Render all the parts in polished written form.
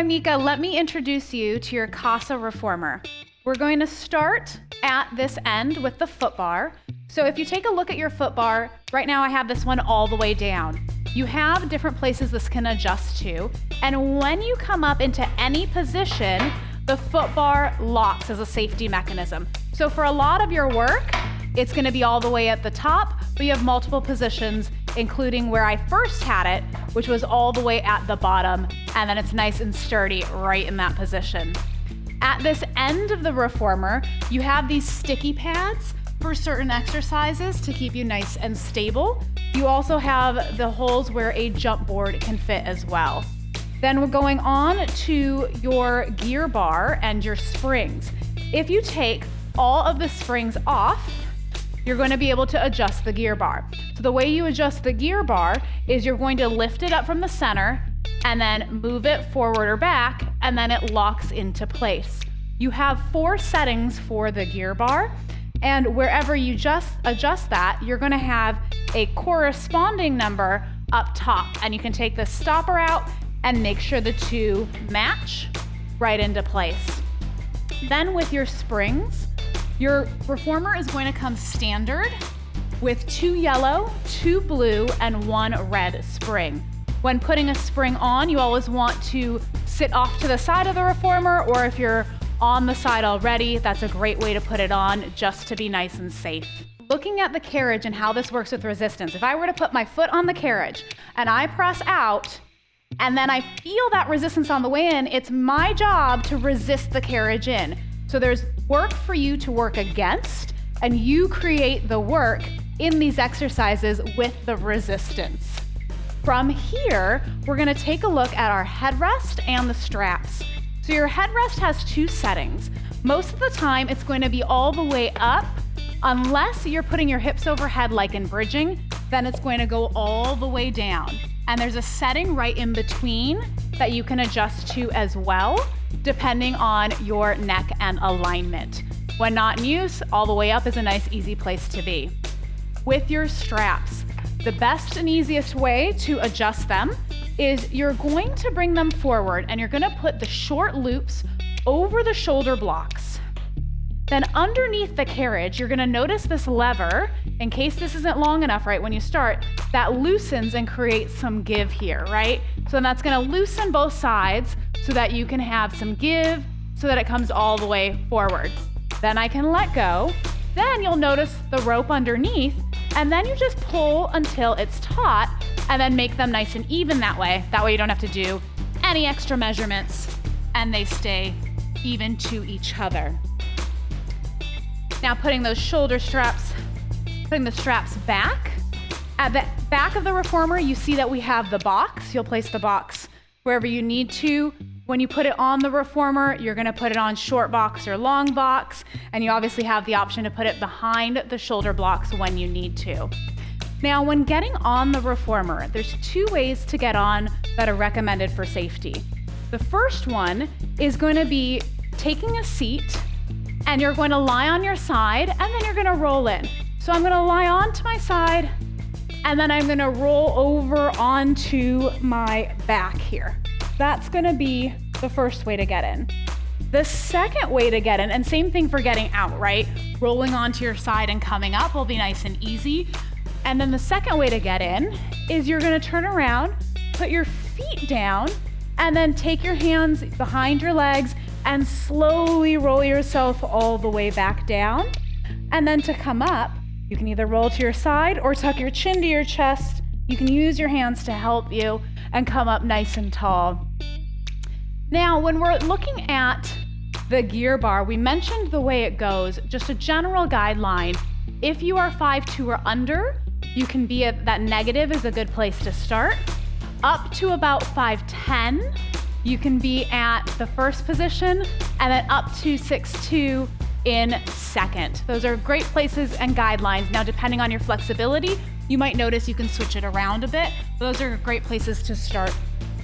I'm Mika. Let me introduce you to your casa reformer. We're going to start at this end with the footbar. So if you take a look at your footbar, right now I have this one all the way down. You have different places this can adjust to, and when you come up into any position, the footbar locks as a safety mechanism. So for a lot of your work, it's going to be all the way at the top, but you have multiple positions, including where I first had it, which was all the way at the bottom, and then it's nice and sturdy right in that position. At this end of the reformer, you have these sticky pads for certain exercises to keep you nice and stable. You also have the holes where a jump board can fit as well. Then we're going on to your gear bar and your springs. If you take all of the springs off, you're going to be able to adjust the gear bar. So the way you adjust the gear bar is you're going to lift it up from the center and then move it forward or back, and then it locks into place. You have 4 settings for the gear bar, and wherever you just adjust that, you're going to have a corresponding number up top, and you can take the stopper out and make sure the two match right into place. Then with your springs, your reformer is going to come standard with 2 yellow, 2 blue, and 1 red spring. When putting a spring on, you always want to sit off to the side of the reformer, or if you're on the side already, that's a great way to put it on just to be nice and safe. Looking at the carriage and how this works with resistance, if I were to put my foot on the carriage and I press out, and then I feel that resistance on the way in, it's my job to resist the carriage in. So there's work for you to work against, and you create the work in these exercises with the resistance. From here, we're gonna take a look at our headrest and the straps. So your headrest has 2 settings. Most of the time, it's going to be all the way up, unless you're putting your hips overhead like in bridging, then it's going to go all the way down. And there's a setting right in between that you can adjust to as well, depending on your neck and alignment. When not in use, all the way up is a nice, easy place to be. With your straps, the best and easiest way to adjust them is you're going to bring them forward and you're going to put the short loops over the shoulder blocks. Then underneath the carriage, you're going to notice this lever, in case this isn't long enough right when you start, that loosens and creates some give here, right? So then that's going to loosen both sides so that you can have some give so that it comes all the way forward. Then I can let go. Then you'll notice the rope underneath, and then you just pull until it's taut and then make them nice and even that way. That way you don't have to do any extra measurements and they stay even to each other. Now putting the straps back. At the back of the reformer, you see that we have the box. You'll place the box wherever you need to. When you put it on the reformer, you're gonna put it on short box or long box, and you obviously have the option to put it behind the shoulder blocks when you need to. Now, when getting on the reformer, there's 2 ways to get on that are recommended for safety. The first one is going to be taking a seat, and you're going to lie on your side, and then you're gonna roll in. So I'm gonna lie onto my side, and then I'm gonna roll over onto my back here. That's gonna be the first way to get in. The second way to get in, and same thing for getting out, right? Rolling onto your side and coming up will be nice and easy. And then the second way to get in is you're gonna turn around, put your feet down, and then take your hands behind your legs and slowly roll yourself all the way back down. And then to come up, you can either roll to your side or tuck your chin to your chest. You can use your hands to help you and come up nice and tall. Now, when we're looking at the gear bar, we mentioned the way it goes, just a general guideline. If you are 5'2" or under, you can be that negative is a good place to start. Up to about 5'10", you can be at the first position, and then up to 6'2" in second. Those are great places and guidelines. Now, depending on your flexibility, you might notice you can switch it around a bit. Those are great places to start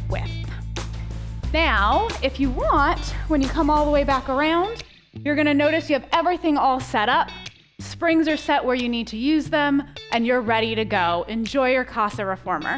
with. Now, if you want, when you come all the way back around, you're gonna notice you have everything all set up. Springs are set where you need to use them, and you're ready to go. Enjoy your casa reformer.